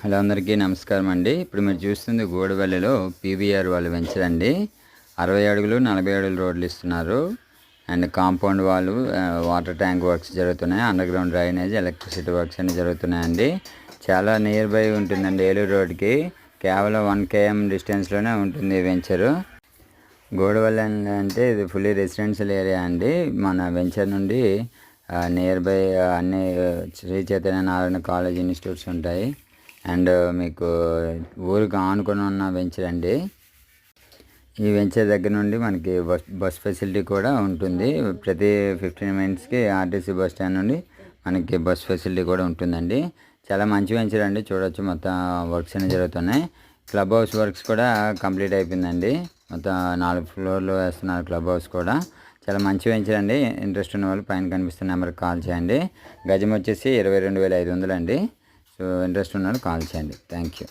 Hello అందరికీ నమస్కారం అండి. ఇప్పుడు మీరు చూస్తుంది గూడవల్లిలో పీవీఆర్ వాళ్ళు వెంచర్ అండి. 60 అడుగులు 40 అడుగులు రోడ్లు ఇస్తున్నారు. అండ్ కాంపౌండ్ వాళ్ళు వాటర్ ట్యాంక్ వర్క్స్ జరుగుతున్నాయి. Under ground drainage electricity works అన్ని జరుగుతున్నాయండి. చాలా నియర్ బై ఉంటుందండి ఏలూరు రోడ్కి. కేవలం 1 km డిస్టెన్స్లోనే ఉంటుంది వెంచరు. గూడవల్లి అంటే ఇది ఫుల్లీ రెసిడెన్షియల్ ఏరియా అండి. మన వెంచర్ నుండి నియర్ బై అన్ని శ్రీ చైతన్య నారాయణ కాలేజ్ ఇన్స్టిట్యూట్స్ ఉంటాయి. అండ్ మీకు ఊరికి ఆనుకొని ఉన్న వెంచర్ అండి. ఈ వెంచర్ దగ్గర నుండి మనకి బస్ ఫెసిలిటీ కూడా ఉంటుంది. ప్రతి 15 minutesకి ఆర్టీసీ బస్ స్టాండ్ నుండి మనకి బస్ ఫెసిలిటీ కూడా ఉంటుందండి. చాలా మంచి వెంచర్ అండి. చూడొచ్చు మొత్తం వర్క్స్ అన్నీ జరుగుతున్నాయి. క్లబ్ హౌస్ వర్క్స్ కూడా కంప్లీట్ అయిపోయిందండి. మొత్తం 4 ఫ్లోర్లు వేస్తున్నారు క్లబ్ హౌస్ కూడా. చాలా మంచి వెంచర్ అండి. ఇంట్రెస్ట్ ఉన్న వాళ్ళు పైన కనిపిస్తున్న నెంబర్కి కాల్ చేయండి. గజం వచ్చేసి 22,500 అండి. సో ఇంట్రెస్ట్ ఉన్న వాళ్ళు కాల్ చేయండి. Thank you.